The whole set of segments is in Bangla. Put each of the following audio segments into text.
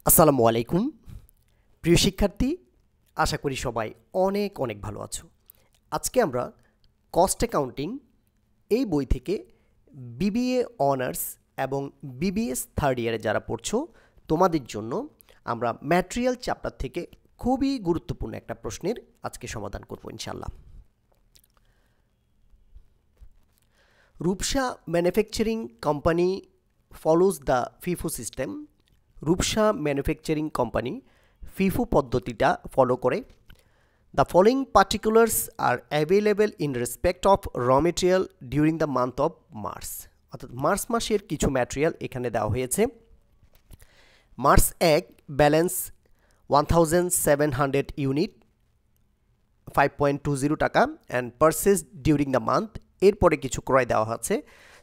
আসসালামু আলাইকুম প্রিয় শিক্ষার্থী, আশা করি সবাই অনেক অনেক ভালো আছো। আজকে আমরা কস্ট অ্যাকাউন্টিং এই বই থেকে বিবিএ অনার্স এবং বিবিএস থার্ড ইয়ারে যারা পড়ছো তোমাদের জন্য আমরা ম্যাটেরিয়াল চ্যাপ্টার থেকে খুবই গুরুত্বপূর্ণ একটা প্রশ্নের আজকে সমাধান করব ইনশাআল্লাহ। Rupsha manufacturing company follows the FIFO system. Rupsha manufacturing company FIFO পদ্ধতিটা ফলো করে। The following particulars are available in respect of raw material during the month of March. অর্থাৎ মার্চ মাসের কিছু ম্যাটেরিয়াল এখানে দেওয়া হয়েছে। মার্চ 1 ব্যালেন্স 1700 ইউনিট 5.20 টাকা and purchase during the month. এরপরে কিছু ক্রয় দেওয়া আছে।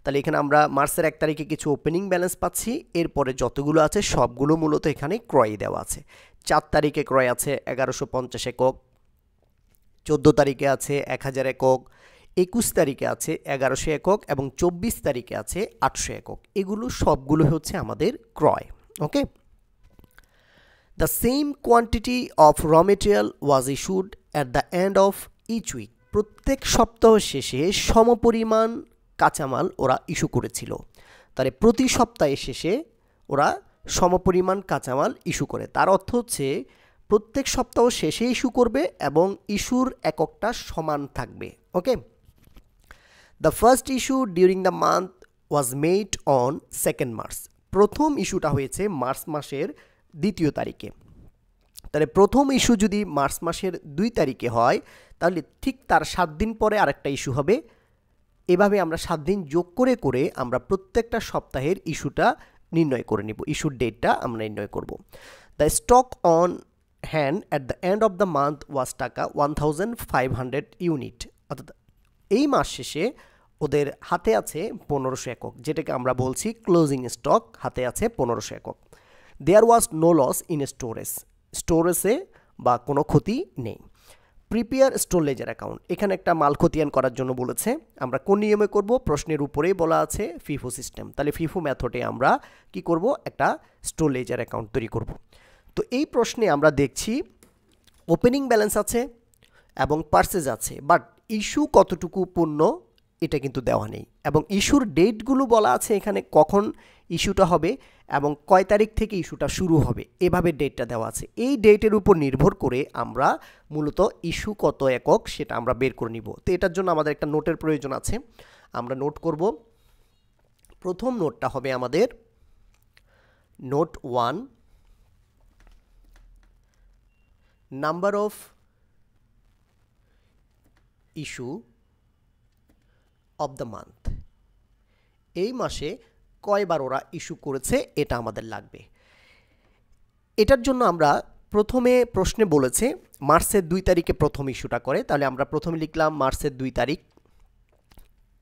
তাহলে এখানে আমরা মার্চের 1 তারিখে কিছু ওপেনিং ব্যালেন্স পাচ্ছি, এরপরে যতগুলো আছে সবগুলো মূলত এখানে ক্রয় দেওয়া আছে। 4 তারিখে ক্রয় আছে 1150 একক, 14 তারিখে আছে 1000 একক, 21 তারিখে আছে 1100 একক এবং 24 তারিখে আছে 800 একক। এগুলো সবগুলো হচ্ছে আমাদের ক্রয়। Okay, the same quantity of raw material was issued at the end of each week. প্রত্যেক সপ্তাহ শেষে সমপরিমাণ কাঁচামাল ওরা ইস্যু করেছিল। তাহলে প্রতি সপ্তাহে শেষে ওরা সমপরিমাণ কাঁচামাল ইস্যু করে। তার অর্থ হচ্ছে প্রত্যেক সপ্তাহ শেষে ইস্যু করবে এবং ইস্যুর এককটা সমান থাকবে। Okay, the first issue during the month was made on 2 March. প্রথম ইস্যুটা হয়েছে মার্চ মাসের 2 তারিখে। তাহলে প্রথম ইস্যু যদি মার্চ মাসের 2 তারিখে হয় তাহলে ঠিক তার 7 দিন পরে আরেকটা ইস্যু হবে। এভাবে আমরা 7 দিন যোগ করে করে আমরা প্রত্যেকটা সপ্তাহের ইস্যুটা নির্ণয় করে নিব, ইস্যুর ডেটটা আমরা নির্ণয় করব। The stock on hand at the end of the month was taka 1500 unit. অর্থাৎ এই মাস শেষে ওদের হাতে আছে 1500 একক, যেটাকে আমরা বলছি ক্লোজিং স্টক। হাতে আছে 1500 একক। There was no loss in storage. স্টোরেজে বা কোনো ক্ষতি নেই। Prepare store ledger account. এখানে একটা মাল খতিয়ান করার জন্য বলেছে। আমরা কোন নিয়মে করব? প্রশ্নের উপরেই বলা আছে ফিফো সিস্টেম। তাহলে ফিফো মেথডে আমরা কি করব? একটা স্টোর লেজার অ্যাকাউন্ট তৈরি করব। তো এই প্রশ্নে আমরা দেখছি ওপেনিং ব্যালেন্স আছে এবং পারচেজ আছে, বাট ইস্যু কতটুকু পূর্ণ এটা কিন্তু দেওয়া নেই। এবং ইস্যুর ডেটগুলো বলা আছে এখানে, কখন ইস্যুটা হবে এবং কয় তারিখ থেকে ইস্যুটা শুরু হবে, এভাবে ডেটটা দেওয়া আছে। এই ডেটের উপর নির্ভর করে আমরা মূলত ইস্যু কত একক সেটা আমরা বের করে নিব। তো এটার জন্য আমাদের একটা নোটের প্রয়োজন আছে, আমরা নোট করব। প্রথম নোটটা হবে আমাদের note 1, number of issue of the month. এই মাসে কয়বার ওরা ইস্যু করেছে এটা আমাদের লাগবে। এটার জন্য আমরা প্রথমে প্রশ্নে বলেছে মার্চের 2 তারিখে প্রথম ইস্যুটা করে, তাহলে আমরা প্রথমে লিখলাম মার্চের 2 তারিখ।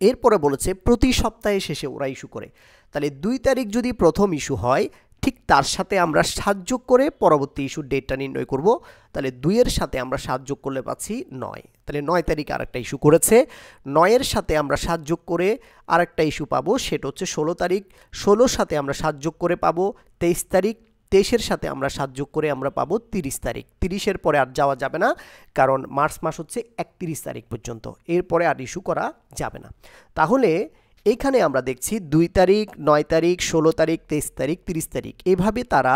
এরপরে বলেছে প্রতি সপ্তাহে শেষে ওরা ইস্যু করে। তাহলে 2 তারিখ যদি প্রথম ইস্যু হয়, ঠিক তার সাথে আমরা 7 যোগ করে পরবর্তী ইস্যুর ডেটটা নির্ণয় করব। তাহলে 2 এর সাথে আমরা 7 যোগ করলে পাচ্ছি 9। তাহলে 9 তারিখে আরেকটা ইস্যু করেছে। 9 এর সাথে আমরা 7 যোগ করে আরেকটা ইস্যু পাবো, সেটা হচ্ছে 16 তারিখ। 16 সাথে আমরা 7 যোগ করে পাবো 23 তারিখ। 23-এর সাথে আমরা 7 যোগ করে আমরা পাবো 30 তারিখ। 30-এর পরে আর যাওয়া যাবে না, কারণ মার্চ মাস হচ্ছে 31 তারিখ পর্যন্ত, এরপরে আর ইস্যু করা যাবে না। তাহলে এইখানে আমরা দেখছি 2 তারিখ, 9 তারিখ, 16 তারিখ, 23 তারিখ, 30 তারিখ, এভাবে তারা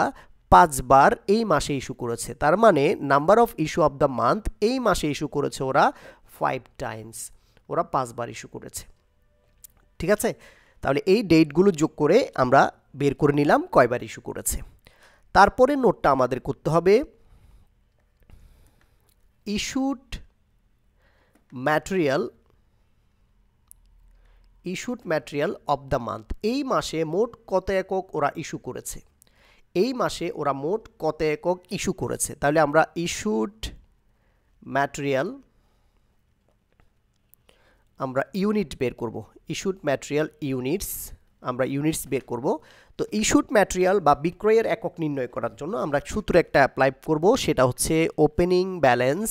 5 বার এই মাসে ইস্যু করেছে। তার মানে number of issue of the month এই মাসে ইস্যু করেছে ওরা 5 টাইমস। ওরা 5 বার ইস্যু করেছে। ঠিক আছে, তাহলে এই ডেটগুলো যোগ করে আমরা বের করে নিলাম কয়বার ইস্যু করেছে। তারপরে নোটটা আমাদের করতে হবে issued material of the month. এই মাসে মোট কত একক ওরা ইস্যু করেছে। এই মাসে ওরা মোট কত একক ইস্যু করেছে। তাহলে আমরা ইস্যুড ম্যাটেরিয়াল আমরা ইউনিট বের করব। ইস্যুড ম্যাটেরিয়াল ইউনিটস, আমরা ইউনিটস বের করব। তো ইস্যুড ম্যাটেরিয়াল বা বিক্রয়ের একক নির্ণয় করার জন্য আমরা সূত্র একটা অ্যাপ্লাই করব, সেটা হচ্ছে ওপেনিং ব্যালেন্স।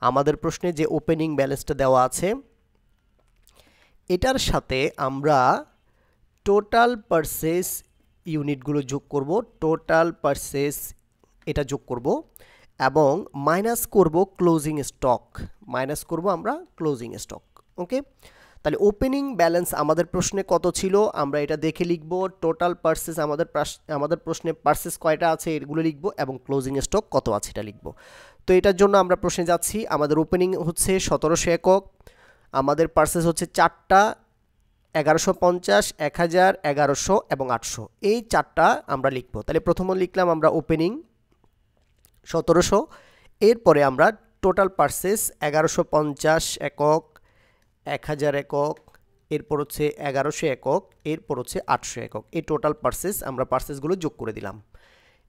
আমাদের প্রশ্নে যে ওপেনিং ব্যালেন্সটা দেওয়া আছে এটার সাথে আমরা টোটাল পারচেজ ইউনিটগুলো যোগ করব, টোটাল পারচেস এটা যোগ করব এবং মাইনাস করব ক্লোজিং স্টক, মাইনাস করব আমরা ক্লোজিং স্টক। ওকে, তাহলে ওপেনিং ব্যালেন্স আমাদের প্রশ্নে কত ছিল আমরা এটা দেখে লিখব, টোটাল পারচেস আমাদের প্রশ্নে পারচেস কয়টা আছে এগুলো লিখব এবং ক্লোজিং স্টক কত আছে এটা লিখব। তো এটার জন্য আমরা প্রশ্নে যাচ্ছি, আমাদের ওপেনিং হচ্ছে 1700 একক, আমাদের পারচেস হচ্ছে 4টা 1150, 1000, 1100 এবং 800, এই 4টা আমরা লিখব। তাহলে প্রথমে লিখলাম আমরা ওপেনিং 1700, এরপরে আমরা টোটাল পারচেস 1150 একক, 1000 একক, এরপর হচ্ছে 1100 একক, এরপর হচ্ছে 800 একক, এই টোটাল পারচেস আমরা পারচেসগুলো যোগ করে দিলাম।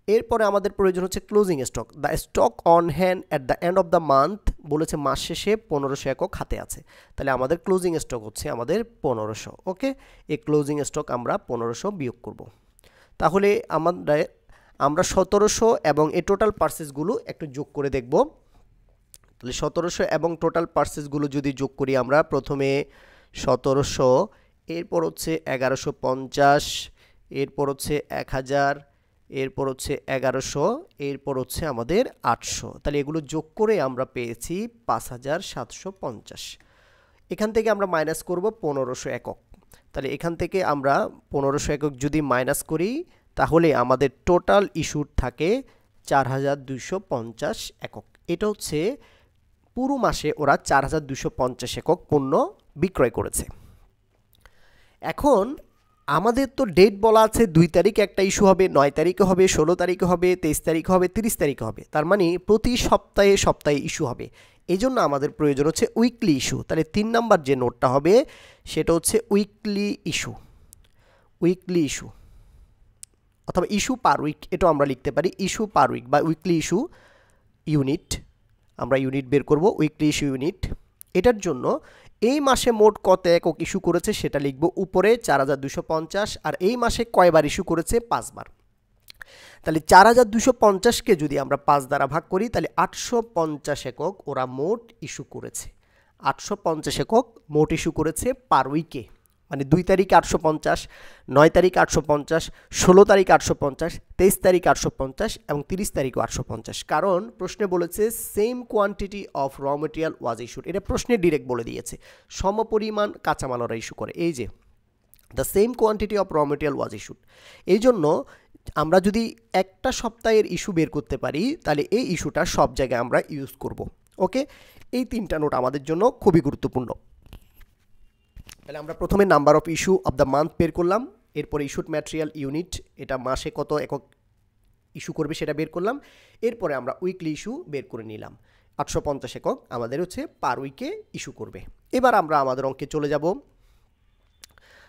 এরপরে আমাদের প্রয়োজন হচ্ছে closing stock, the stock on hand at the end of the month, বলেছে মাস শেষে 1500 একক হাতে আছে, তাহলে আমাদের ক্লোজিং স্টক হচ্ছে আমাদের 1500। ওকে, এই ক্লোজিং স্টক আমরা 1500 বিয়োগ করব। তাহলে আমরা 1700 এবং এই টোটাল পারচেসগুলো একটু যোগ করে দেখব। তাহলে 1700 এবং টোটাল পারচেসগুলো যদি যোগ করি আমরা, প্রথমে 1700, এরপর হচ্ছে 1150, এরপর হচ্ছে 1000, এরপর হচ্ছে 1100, এরপর হচ্ছে আমাদের 800, তাহলে এগুলো যোগ করে আমরা পেয়েছি 5750। এখান থেকে আমরা মাইনাস করব 1500 একক, তাহলে এখান থেকে আমরা 1500 একক যদি মাইনাস করি তাহলে আমাদের টোটাল ইস্যুড থাকে 4250 একক। এটা হচ্ছে পুরো মাসে ওরা 4250 একক পণ্য বিক্রয় করেছে। এখন আমাদের তো ডেট বলা আছে 2 তারিখে একটা ইস্যু হবে, 9 তারিখে হবে, 16 তারিখে হবে, 23 তারিখে হবে, 30 তারিখে হবে, তার মানে প্রতি সপ্তাহে সপ্তাহে ইস্যু হবে। এই জন্য আমাদের প্রয়োজন হচ্ছে উইকলি ইস্যু। তাহলে 3 নাম্বার যে নোটটা হবে সেটা হচ্ছে উইকলি ইস্যু, উইকলি ইস্যু অথবা ইস্যু পার উইক, এটাও আমরা লিখতে পারি ইস্যু পার উইক বা উইকলি ইস্যু ইউনিট। আমরা ইউনিট বের করব, উইকলি ইস্যু ইউনিট। এটার জন্য এই মাসে মোট কত একক ইস্যু করেছে সেটা লিখব উপরে 4250, আর এই মাসে কয়বার ইস্যু করেছে 5 বার। তাহলে 4250কে যদি আমরা 5 দ্বারা ভাগ করি তাহলে 850 একক ওরা মোট ইস্যু করেছে, 850 একক মোট ইস্যু করেছে পার উইকে, মানে 2 তারিখে 850, 9 তারিখে 850, 16 তারিখে 850, 23 তারিখে 850 এবং 30 তারিখে 850। কারণ প্রশ্নে বলেছে same quantity of raw material was issued, এটা প্রশ্নে ডিরেক্ট বলে দিয়েছে সমপরিমাণ কাঁচামাল ওরা ইস্যু করে, এই যে the same quantity of raw material was issued. এই জন্য আমরা যদি একটা সপ্তাহের ইস্যু বের করতে পারি তাহলে এই ইস্যুটা সব জায়গায় আমরা ইউজ করব। ওকে, এই 3টা নোট আমাদের জন্য খুবই গুরুত্বপূর্ণ। তাহলে আমরা প্রথমে number of issue of the month বের করলাম, এরপরে ইস্যুড ম্যাটেরিয়াল ইউনিট, এটা মাসে কত একক ইস্যু করবে সেটা বের করলাম, এরপরে আমরা উইকলি ইস্যু বের করে নিলাম, 850 একক আমাদের হচ্ছে পার উইকে ইস্যু করবে। এবার আমরা আমাদের অঙ্কে চলে যাব।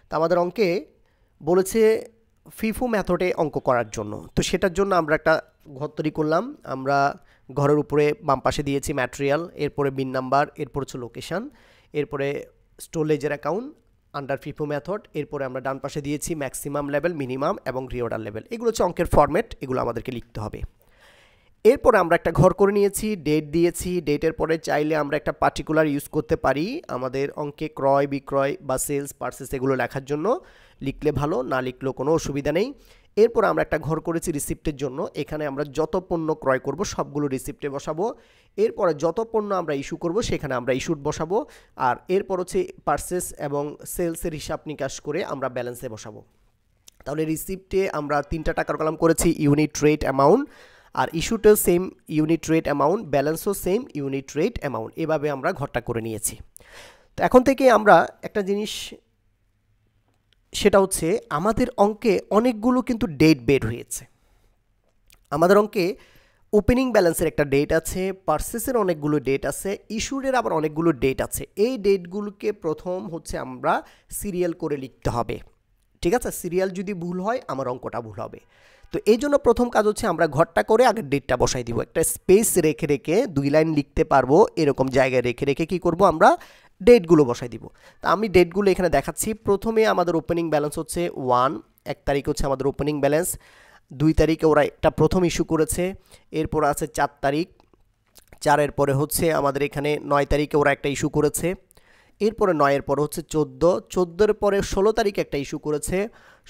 তা আমাদের অঙ্কে বলেছে ফিফো মেথডে অঙ্ক করার জন্য, তো সেটার জন্য আমরা একটা ঘর তৈরি করলাম। আমরা ঘরের উপরে বাম পাশে দিয়েছি ম্যাটেরিয়াল, এরপরে বিন নাম্বার, এরপর হচ্ছে লোকেশান, এরপরে স্টোরেজের অ্যাকাউন্ট আন্ডার ফিফো মেথড, এরপরে আমরা ডান পাশে দিয়েছি ম্যাক্সিমাম লেভেল, মিনিমাম এবং রিঅর্ডার লেভেল। এগুলো হচ্ছে অঙ্কের ফরম্যাট, এগুলো আমাদেরকে লিখতে হবে। এরপরে আমরা একটা ঘর করে নিয়েছি, ডেট দিয়েছি, ডেটের পরে চাইলে আমরা একটা পার্টিকুলার ইউজ করতে পারি আমাদের অঙ্কে ক্রয় বিক্রয় বা সেলস পারচেস এগুলো লেখার জন্য, লিখলে ভালো, না লিখলেও কোনো অসুবিধা নেই। এরপর আমরা একটা ঘর করেছি রিসিপ্টের জন্য, এখানে আমরা যত পণ্য ক্রয় করব সবগুলো রিসিপ্টে বসাবো, এরপরে যত পণ্য আমরা ইস্যু করব সেখানে আমরা ইস্যুড বসাবো, আর এরপর হচ্ছে পারচেস এবং সেলসের হিসাব নিকাশ করে আমরা ব্যালেন্সে বসাবো। তাহলে রিসিপ্টে আমরা 3টা টাকার কলাম করেছি, ইউনিট রেট অ্যামাউন্ট, আর ইস্যুতেও সেম ইউনিট রেট অ্যামাউন্ট, ব্যালেন্সও সেম ইউনিট রেট অ্যামাউন্ট, এভাবে আমরা ঘরটা করে নিয়েছি। তো এখন থেকে আমরা একটা জিনিস, সেটা হচ্ছে আমাদের অঙ্কে অনেকগুলো কিন্তু ডেট বের হয়েছে। আমাদের অঙ্কে ওপেনিং ব্যালেন্সের একটা ডেট আছে, পারচেসের অনেকগুলো ডেট আছে, ইস্যুডের আবার অনেকগুলো ডেট আছে। এই ডেটগুলোকে প্রথম হচ্ছে আমরা সিরিয়াল করে লিখতে হবে, ঠিক আছে? সিরিয়াল যদি ভুল হয় আমার অঙ্কটা ভুল হবে। তো এই জন্য প্রথম কাজ হচ্ছে আমরা ঘরটা করে আগের ডেটটা বসাই দিব, একটা স্পেস রেখে রেখে 2 লাইন লিখতে পারবো এরকম জায়গায় রেখে রেখে কী করব আমরা ডেটগুলো বসাই দিব। তা আমি ডেটগুলো এখানে দেখাচ্ছি। প্রথমে আমাদের ওপেনিং ব্যালেন্স হচ্ছে 1 তারিখ হচ্ছে আমাদের ওপেনিং ব্যালেন্স, 2 তারিখে ওরা একটা প্রথম ইস্যু করেছে, এরপর আছে 4 তারিখ, 4-এর পরে হচ্ছে আমাদের এখানে 9 তারিখে ওরা একটা ইস্যু করেছে, এরপরে 9-এর পরে হচ্ছে 14, 14-এর পরে 16 তারিখে একটা ইস্যু করেছে,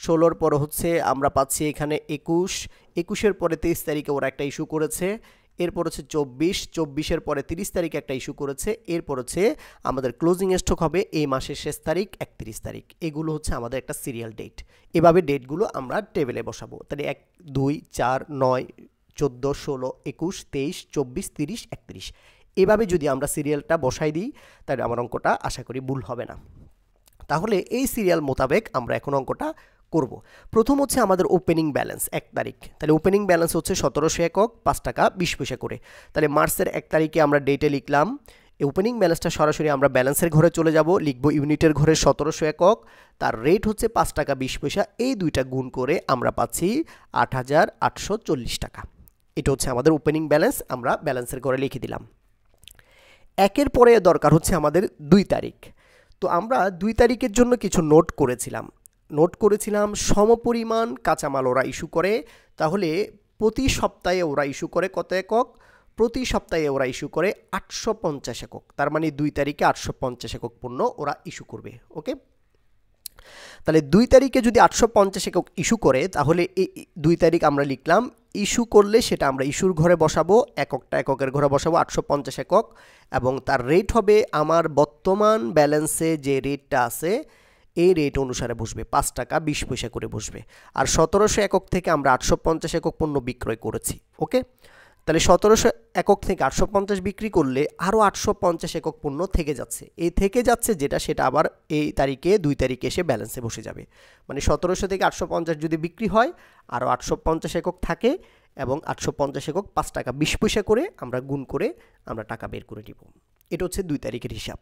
16-র পরে হচ্ছে আমরা পাচ্ছি এখানে 21, 21-এর পরে 23 তারিখে ওরা একটা ইস্যু করেছে, এরপর হচ্ছে 24, 24-এর পরে 30 তারিখে একটা ইস্যু করেছে, এরপর হচ্ছে আমাদের ক্লোজিং স্টক হবে এই মাসের শেষ তারিখ 31 তারিখ। এগুলো হচ্ছে আমাদের একটা সিরিয়াল ডেট। এভাবে ডেটগুলো আমরা টেবিলে বসাবো। তাহলে 1, 2, 4, 9, 14, 16, 21, 23, 24, 30, 31। এভাবে যদি আমরা সিরিয়ালটা বসাই দিই তাহলে আমার অঙ্কটা আশা করি ভুল হবে না। তাহলে এই সিরিয়াল মোতাবেক আমরা এখন অঙ্কটা করব। প্রথম হচ্ছে আমাদের ওপেনিং ব্যালেন্স 1 তারিখ। তাহলে ওপেনিং ব্যালেন্স হচ্ছে 1700 একক 5 টাকা 20 পয়সা করে। তাহলে মার্চের 1 তারিখে আমরা ডেটে লিখলাম, এই ওপেনিং ব্যালেন্সটা সরাসরি আমরা ব্যালেন্সের ঘরে চলে যাব, লিখব ইউনিটের ঘরে 1700 একক, তার রেট হচ্ছে 5 টাকা 20 পয়সা, এই দুইটা গুণ করে আমরা পাচ্ছি 8840 টাকা। এটা হচ্ছে আমাদের ওপেনিং ব্যালেন্স, আমরা ব্যালেন্সের ঘরে লিখে দিলাম। একের পরে দরকার হচ্ছে আমাদের 2 তারিখ। তো আমরা 2 তারিখের জন্য কিছু নোট করেছিলাম সমপরিমাণ কাঁচামাল ওরা ইস্যু করে। তাহলে প্রতি সপ্তাহে ওরা ইস্যু করে কত একক? প্রতি সপ্তাহে ওরা ইস্যু করে 850 একক। তার মানে 2 তারিখে 850 একক পণ্য ওরা ইস্যু করবে। ওকে, তাহলে 2 তারিখে যদি 850 একক ইস্যু করে তাহলে এই 2 তারিখ আমরা লিখলাম, ইস্যু করলে সেটা আমরা ইস্যুর ঘরে বসাবো, এককের ঘরে বসাবো 850 একক, এবং তার রেট হবে আমার বর্তমান ব্যালেন্সে যে রেটটা আছে এই রেট অনুসারে বসবে, 5 টাকা 20 পয়সা করে বসবে। আর 1700 একক থেকে আমরা 850 একক পণ্য বিক্রয় করেছি। ওকে, তাহলে 1700 একক থেকে 850 বিক্রি করলে আরও 850 একক পণ্য থেকে যাচ্ছে। এই থেকে যাচ্ছে যেটা, সেটা আবার এই তারিখে 2 তারিখে এসে ব্যালেন্সে বসে যাবে। মানে 1700 থেকে 850 যদি বিক্রি হয়, আরও 850 একক থাকে, এবং 850 একক 5 টাকা 20 পয়সা করে আমরা গুণ করে আমরা টাকা বের করে দিব। এটা হচ্ছে 2 তারিখের হিসাব।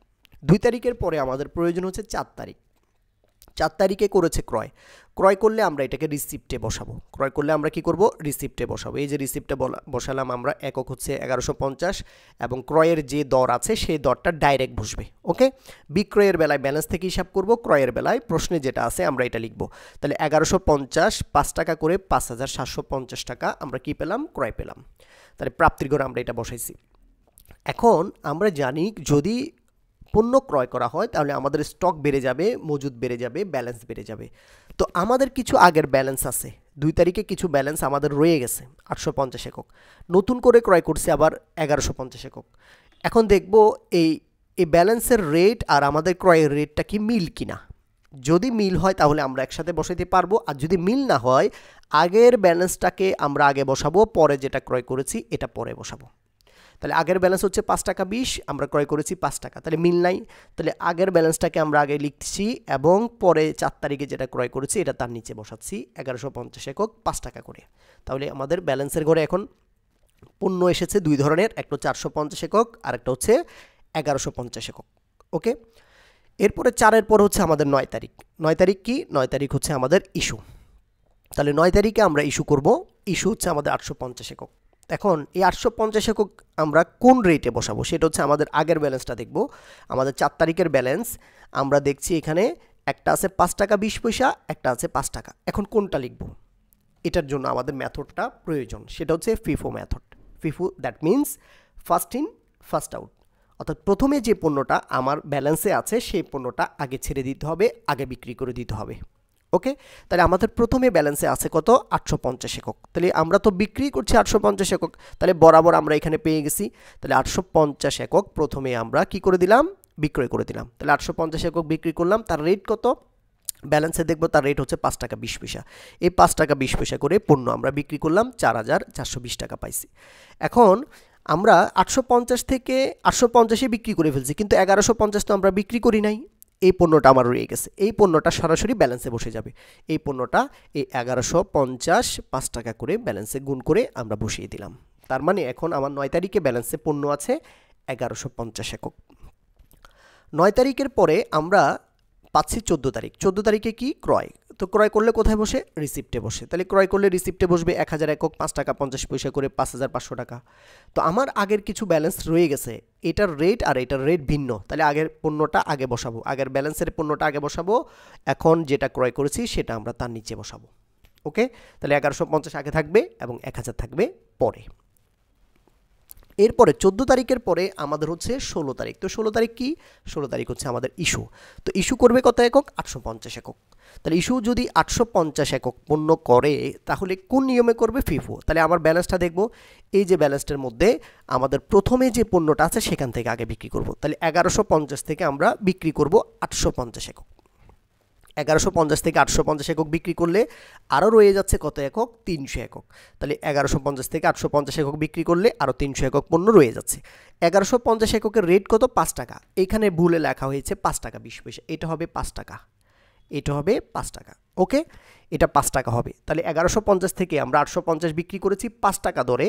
2 তারিখের পরে আমাদের প্রয়োজন হচ্ছে 4 তারিখ। 4 তারিখে করেছে ক্রয় করলে আমরা এটাকে রিসিপ্টে বসাবো। ক্রয় করলে আমরা কি করব? রিসিপ্টে বসাবো। এই যে রিসিপ্টে বসালাম আমরা, একক হচ্ছে 1150, এবং ক্রয়ের যে দর আছে সেই দরটা ডাইরেক্ট বসবে। ওকে, বিক্রয়ের বেলায় ব্যালেন্স থেকে হিসাব করব, ক্রয়ের বেলায় প্রশ্নে যেটা আছে আমরা এটা লিখব। তাহলে 1150 5 টাকা করে 5750 টাকা আমরা কি পেলাম? ক্রয় পেলাম। তাহলে প্রাপ্তির ঘরে আমরা এটা বসাইছি। এখন আমরা জানি যদি পণ্য ক্রয় করা হয় তাহলে আমাদের স্টক বেড়ে যাবে, মজুদ বেড়ে যাবে, ব্যালেন্স বেড়ে যাবে। তো আমাদের কিছু আগের ব্যালেন্স আছে, 2 তারিখে কিছু ব্যালেন্স আমাদের রয়ে গেছে 850 একক, নতুন করে ক্রয় করছে আবার 1150 একক। এখন দেখব এই ব্যালেন্সের রেট আর আমাদের ক্রয়ের রেটটা কি মিল কিনা। যদি মিল হয় তাহলে আমরা একসাথে বসাইতে পারবো, আর যদি মিল না হয় আগের ব্যালেন্সটাকে আমরা আগে বসাবো, পরে যেটা ক্রয় করেছি এটা পরে বসাবো। তাহলে আগের ব্যালেন্স হচ্ছে 5 টাকা 20, আমরা ক্রয় করেছি 5 টাকা, তাহলে মিল নাই। তাহলে আগের ব্যালেন্সটাকে আমরা আগে লিখছি, এবং পরে 4 তারিখে যেটা ক্রয় করেছি এটা তার নিচে বসাচ্ছি 1150 একক 5 টাকা করে। তাহলে আমাদের ব্যালেন্সের ঘরে এখন পণ্য এসেছে 2 ধরনের, একটা হচ্ছে 850 একক আর একটা হচ্ছে 1150 একক। ওকে, এরপরে 4-এর পর হচ্ছে আমাদের 9 তারিখ। 9 তারিখ কি? 9 তারিখ হচ্ছে আমাদের ইস্যু। তাহলে 9 তারিখে আমরা ইস্যু করব, ইস্যু হচ্ছে আমাদের 850 একক। এখন এই 850 একক আমরা কোন রেটে বসাবো সেটা হচ্ছে আমাদের আগের ব্যালেন্সটা দেখব। আমাদের 4 তারিখের ব্যালেন্স আমরা দেখছি এখানে একটা আছে 5 টাকা 20 পয়সা, একটা আছে 5 টাকা। এখন কোনটা লিখব? এটার জন্য আমাদের মেথডটা প্রয়োজন, সেটা হচ্ছে FIFO method. FIFO that means first in first out, অর্থাৎ প্রথমে যে পণ্যটা আমার ব্যালেন্সে আছে সেই পণ্যটা আগে ছেড়ে দিতে হবে, আগে বিক্রি করে দিতে হবে। ওকে, তাহলে আমাদের প্রথমে ব্যালেন্সে আছে কত? 850 একক। তাহলে আমরা তো বিক্রি করছি 850 একক, তাহলে বরাবর আমরা এখানে পেয়ে গেছি। তাহলে 850 একক প্রথমে আমরা কি করে দিলাম? বিক্রয় করে দিলাম। তাহলে 850 একক বিক্রি করলাম, তার রেট কত? ব্যালেন্সে দেখব তার রেট হচ্ছে 5 টাকা 20 পয়সা। এই 5 টাকা 20 পয়সা করে পণ্য আমরা বিক্রি করলাম, 4420 টাকা পাইছি। এখন আমরা 850 থেকে 850-এ বিক্রি করে ফেলছি, কিন্তু 1150 তো আমরা বিক্রি করি নাই। এই পণ্যটা আমার রয়ে গেছে, এই পণ্যটা সরাসরি ব্যালেন্সে বসে যাবে। এই পণ্যটা এই 1150 5 টাকা করে ব্যালেন্সে গুণ করে আমরা বসিয়ে দিলাম। তার মানে এখন আমার 9 তারিখে ব্যালেন্সে পণ্য আছে 1150 একক। 9 তারিখের পরে আমরা পাচ্ছি 14 তারিখ। 14 তারিখে কি? ক্রয়। তো ক্রয় করলে কোথায় বসে? রিসিপ্টে বসে। তাহলে ক্রয় করলে রিসিপ্টে বসবে 1000 একক 5 টাকা 50 পয়সা করে 5500 টাকা। তো আমার আগের কিছু ব্যালেন্স রয়ে গেছে, এটার রেট আর এটার রেট ভিন্ন, তাহলে আগের পণ্যটা আগে বসাবো, আগের ব্যালেন্সের পণ্যটা আগে বসাবো, এখন যেটা ক্রয় করেছি সেটা আমরা তার নিচে বসাবো। ওকে, তাহলে 1150 আগে থাকবে এবং 1000 থাকবে পরে। এরপরে 14 তারিখের পরে আমাদের হচ্ছে 16 তারিখ। তো 16 তারিখ কি? 16 তারিখ হচ্ছে আমাদের ইস্যু। তো ইস্যু করবে কত একক? 850 একক। তাহলে ইস্যু যদি 850 একক পণ্য করে তাহলে কোন নিয়মে করবে? ফিফো। তাহলে আমার ব্যালেন্সটা দেখব, এই যে ব্যালেন্সটার মধ্যে আমাদের প্রথমে যে পণ্যটা আছে সেখান থেকে আগে বিক্রি করব। তাহলে 1150 থেকে আমরা বিক্রি করব 850 একক। 1150 থেকে 850 একক বিক্রি করলে আরও রয়ে যাচ্ছে কত একক? 300 একক। তাহলে 1150 থেকে 850 একক বিক্রি করলে আরও 300 একক পণ্য রয়ে যাচ্ছে। 1150 এককের রেট কত? 5 টাকা। এখানে ভুলে লেখা হয়েছে 5 টাকা 20 পয়সা, এটা হবে 5 টাকা, এটা হবে 5 টাকা। ওকে, এটা 5 টাকা হবে। তাহলে 1150 থেকে আমরা 850 বিক্রি করেছি 5 টাকা দরে,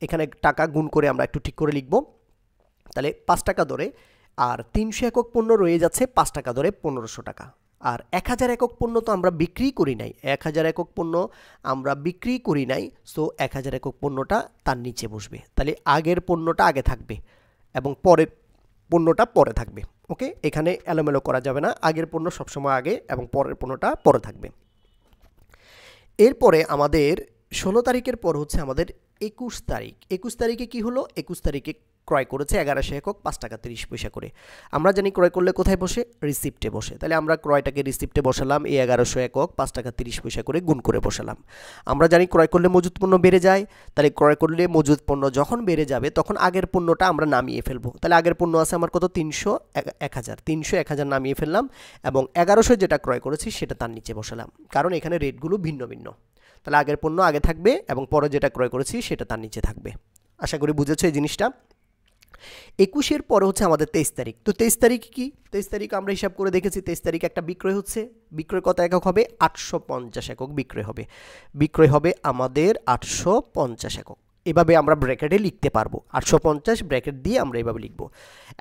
এখানে টাকা গুণ করে আমরা একটু ঠিক করে লিখব। তাহলে 5 টাকা দরে, আর 300 একক পণ্য রয়ে যাচ্ছে 5 টাকা দরে 1500 টাকা। আর 1000 একক পণ্য তো আমরা বিক্রি করি নাই, 1000 একক পণ্য আমরা বিক্রি করি নাই, সো 1000 একক পণ্যটা তার নিচে বসবে। তাহলে আগের পণ্যটা আগে থাকবে এবং পরের পণ্যটা পরে থাকবে। ওকে, এখানে এলোমেলো করা যাবে না, আগের পণ্য সবসময় আগে এবং পরের পণ্যটা পরে থাকবে। এরপরে আমাদের 16 তারিখের পর হচ্ছে আমাদের 21 তারিখ। 21 তারিখে কি হলো? 21 তারিখে ক্রয় করেছে 1100 একক 5 টাকা 30 পয়সা করে। আমরা জানি ক্রয় করলে কোথায় বসে? রিসিপ্টে বসে। তাহলে আমরা ক্রয়টাকে রিসিপ্টে বসালাম, এই 1100 একক 5 টাকা 30 পয়সা করে গুণ করে বসালাম। আমরা জানি ক্রয় করলে মজুত পণ্য বেড়ে যায়, তাহলে ক্রয় করলে মজুত পণ্য যখন বেড়ে যাবে তখন আগের পণ্যটা আমরা নামিয়ে ফেলবো। তাহলে আগের পণ্য আছে আমার কত? 300 1000 নামিয়ে ফেললাম এবং 1100 যেটা ক্রয় করেছি সেটা তার নিচে বসালাম, কারণ এখানে রেটগুলো ভিন্ন ভিন্ন। তাহলে আগের পণ্য আগে থাকবে এবং পরে যেটা ক্রয় করেছি সেটা তার নিচে থাকবে। আশা করি বুঝেছো এই জিনিসটা। 21-এর পরে হচ্ছে আমাদের 23 তারিখ। তো 23 তারিখ কি? 23 তারিখ আমরা হিসাব করে দেখেছি, 23 তারিখে একটা বিক্রয় হচ্ছে। বিক্রয় কত একক হবে? 850 একক বিক্রয় হবে। বিক্রয় হবে আমাদের 850 একক। এভাবে আমরা ব্র্যাকেটে লিখতে পারবো, 850 ব্র্যাকেট দিয়ে আমরা এভাবে লিখব।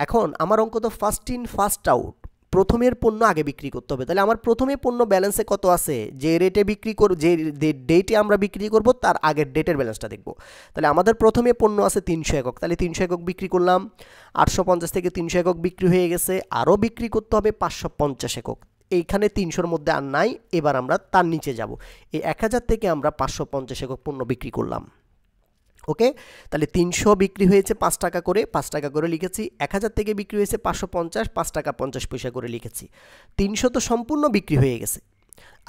এখন আমার অঙ্ক তো ফার্স্ট ইন ফার্স্ট আউট, প্রথমের পণ্য আগে বিক্রি করতে হবে। তাহলে আমার প্রথমে পণ্য ব্যালেন্সে কত আছে? যে রেটে বিক্রি করব, যে ডেটে আমরা বিক্রি করব তার আগের ডেটের ব্যালেন্সটা দেখব। তাহলে আমাদের প্রথমে পণ্য আছে 300 একক, তাহলে 300 একক বিক্রি করলাম, 850 থেকে 300 একক বিক্রি হয়ে গেছে, আরও বিক্রি করতে হবে 550 একক। এইখানে 300-র মধ্যে আর নাই, এবার আমরা তার নিচে যাব। এই 1000 থেকে আমরা 550 একক পণ্য বিক্রি করলাম। ওকে, তাহলে 300 বিক্রি হয়েছে 5 টাকা করে, 5 টাকা করে লিখেছি। 1000 থেকে বিক্রি হয়েছে 550, 5 টাকা 50 পয়সা করে লিখেছি। 300 তো সম্পূর্ণ বিক্রি হয়ে গেছে,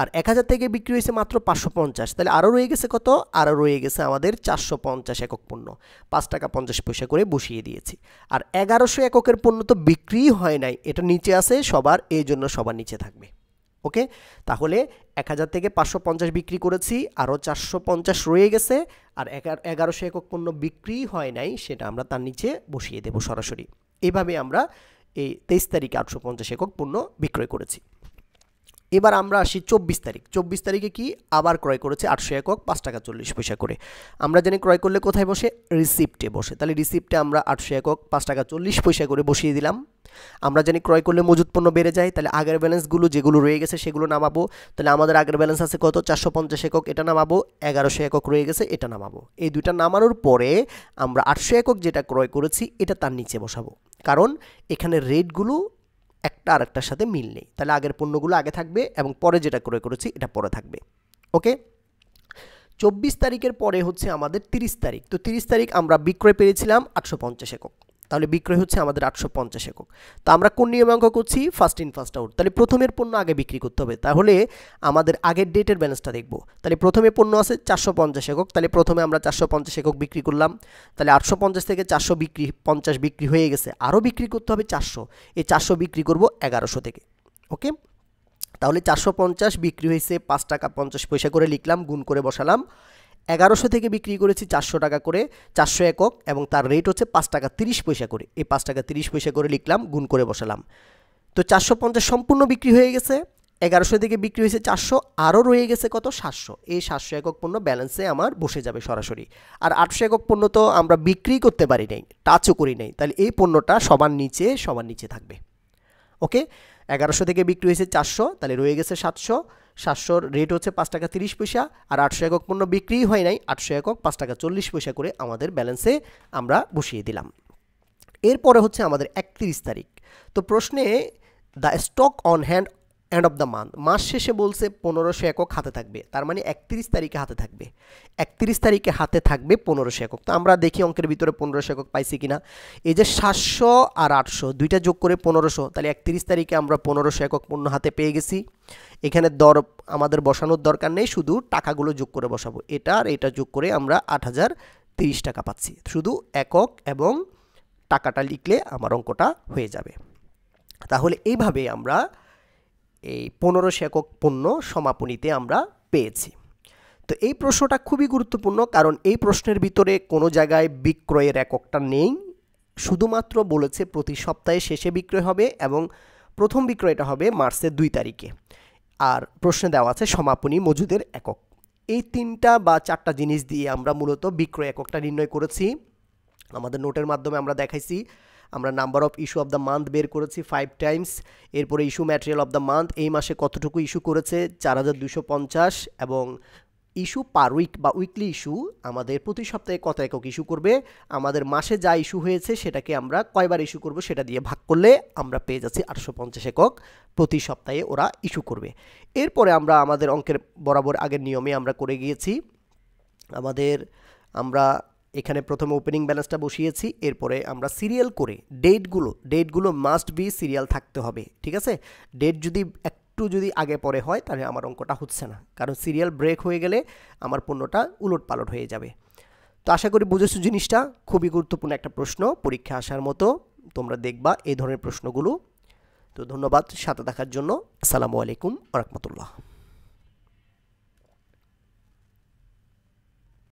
আর 1000 থেকে বিক্রি হয়েছে মাত্র 550, তাহলে আরও রয়ে গেছে কত? আরও রয়ে গেছে আমাদের 450 একক পণ্য, 5 টাকা 50 পয়সা করে বসিয়ে দিয়েছি। আর 1100 এককের পণ্য তো বিক্রি হয় নাই, এটা নিচে আছে সবার, এই জন্য সবার নিচে থাকবে। ওকে, তাহলে 1000 থেকে 550 বিক্রি করেছি, আরও 450 রয়ে গেছে, আর 1100 একক পণ্য বিক্রি হয় নাই, সেটা আমরা তার নিচে বসিয়ে দেব সরাসরি। এইভাবে আমরা এই 23 তারিখে 850 একক পণ্য বিক্রয় করেছি। এবার আমরা আসি 24 তারিখ। 24 তারিখে কি? আবার ক্রয় করেছে 800 একক 5 টাকা 40 পয়সা করে। আমরা জানি ক্রয় করলে কোথায় বসে? রিসিপ্টে বসে। তাহলে রিসিপ্টে আমরা 800 একক 5 টাকা 40 পয়সা করে বসিয়ে দিলাম। আমরা জানি ক্রয় করলে মজুত পণ্য বেড়ে যায়, তাহলে আগের ব্যালেন্সগুলো যেগুলো রয়ে গেছে সেগুলো নামাবো। তাহলে আমাদের আগের ব্যালেন্স আছে কত? 450 একক, এটা নামাবো। 1100 একক রয়ে গেছে, এটা নামাবো। এই দুইটা নামানোর পরে আমরা 800 একক যেটা ক্রয় করেছি এটা তার নিচে বসাবো, কারণ এখানে রেটগুলো একটা আরেকটার সাথে মিল নেই। তাহলে আগের পণ্যগুলো আগে থাকবে এবং পরে যেটা ক্রয় করেছি এটা পরে থাকবে। ওকে, 24 তারিখের পরে হচ্ছে আমাদের 30 তারিখ। তো 30 তারিখ আমরা বিক্রয় পেয়েছিলাম 850 একক, তাহলে বিক্রয় হচ্ছে আমাদের 850 একক। তো আমরা কোন নিয়মে অঙ্ক করছি? First in first out. তাহলে প্রথমের পণ্য আগে বিক্রি করতে হবে, তাহলে আমাদের আগের ডেটের ব্যালেন্সটা দেখব। তাহলে প্রথমে পণ্য আছে 450 একক, তাহলে প্রথমে আমরা 450 একক বিক্রি করলাম। তাহলে 850 থেকে 450 বিক্রি হয়ে গেছে, আরও বিক্রি করতে হবে 400। এই 400 বিক্রি করব 1100 থেকে। ওকে, তাহলে 450 বিক্রি হয়েছে 5 টাকা 50 পয়সা করে লিখলাম, গুণ করে বসালাম। 1100 থেকে বিক্রি করেছি 400 টাকা করে, 400 একক, এবং তার রেট হচ্ছে 5 টাকা 30 পয়সা করে। এই 5 টাকা 30 পয়সা করে লিখলাম, গুণ করে বসালাম। তো 450 সম্পূর্ণ বিক্রি হয়ে গেছে, 1100 থেকে বিক্রি হয়েছে 400, আরও রয়ে গেছে কত? 700। এই 700 একক পণ্য ব্যালেন্সে আমার বসে যাবে সরাসরি। আর 800 একক পণ্য তো আমরা বিক্রি করতে পারি নাই, টাচও করি নাই, তাহলে এই পণ্যটা সবার নিচে থাকবে। ওকে, 1100 থেকে বিক্রি হয়েছে 400, তাহলে রয়ে গেছে 700। 700-র রেট হচ্ছে 5 টাকা 30 পয়সা, আর 800 একক পণ্য বিক্রি হয় নাই, 800 একক 5 টাকা 40 পয়সা করে আমাদের ব্যালেন্সে আমরা বসিয়ে দিলাম। এরপরে হচ্ছে আমাদের 31 তারিখ। তো প্রশ্নে the stock on hand end of the month, মাস শেষে বলছে 1500 একক হাতে থাকবে, তার মানে 31 তারিখে হাতে থাকবে, 31 তারিখে হাতে থাকবে 1500 একক। তো আমরা দেখি অঙ্কের ভিতরে 1500 একক পাইছি কিনা। এই যে 700 আর 800 দুইটা যোগ করে 1500, তাহলে 31 তারিখে আমরা 1500 একক পণ্য হাতে পেয়ে গেছি। এখানে দর আমাদের বসানোর দরকার নেই, শুধু টাকাগুলো যোগ করে বসাবো, এটা আর এটা যোগ করে আমরা 8030 টাকা পাচ্ছি। শুধু একক এবং টাকাটা লিখলে আমার অঙ্কটা হয়ে যাবে। তাহলে এইভাবে আমরা এই 1500 একক পণ্য সমাপনীতে আমরা পেয়েছি। তো এই প্রশ্নটা খুবই গুরুত্বপূর্ণ, কারণ এই প্রশ্নের ভিতরে কোনো জায়গায় বিক্রয়ের এককটা নেই, শুধুমাত্র বলেছে প্রতি সপ্তাহে শেষে বিক্রয় হবে এবং প্রথম বিক্রয়টা হবে মার্চের 2 তারিখে, আর প্রশ্নে দেওয়া আছে সমাপনী মজুদের একক। এই 3টা বা 4টা জিনিস দিয়ে আমরা মূলত বিক্রয় এককটা নির্ণয় করেছি। আমাদের নোটের মাধ্যমে আমরা দেখাইছি, আমরা number of issue of the month বের করেছি 5 টাইমস, এরপরে issue material of the month, এই মাসে কতটুকু ইস্যু করেছে 4250, এবং ইস্যু পার উইক বা উইকলি ইস্যু আমাদের প্রতি সপ্তাহে কত একক ইস্যু করবে, আমাদের মাসে যা ইস্যু হয়েছে সেটাকে আমরা কয়বার ইস্যু করব সেটা দিয়ে ভাগ করলে আমরা পেয়ে যাচ্ছি 850 একক প্রতি সপ্তাহে ওরা ইস্যু করবে। এরপরে আমরা আমাদের অঙ্কের বরাবর আগের নিয়মে আমরা করে গিয়েছি। আমরা এখানে প্রথমে ওপেনিং ব্যালেন্সটা বসিয়েছি, এরপরে আমরা সিরিয়াল করে ডেটগুলো মাস্ট বি সিরিয়াল থাকতে হবে, ঠিক আছে। ডেট যদি একটু আগে পরে হয় তাহলে আমার অঙ্কটা হচ্ছে না, কারণ সিরিয়াল ব্রেক হয়ে গেলে আমার পণ্যটা উলটপালট হয়ে যাবে। তো আশা করি বুঝেছো জিনিসটা, খুবই গুরুত্বপূর্ণ একটা প্রশ্ন, পরীক্ষা আসার মতো, তোমরা দেখবা এই ধরনের প্রশ্নগুলো। তো ধন্যবাদ সাথে থাকার জন্য। আসসালামু আলাইকুম ওয়া রাহমাতুল্লাহ।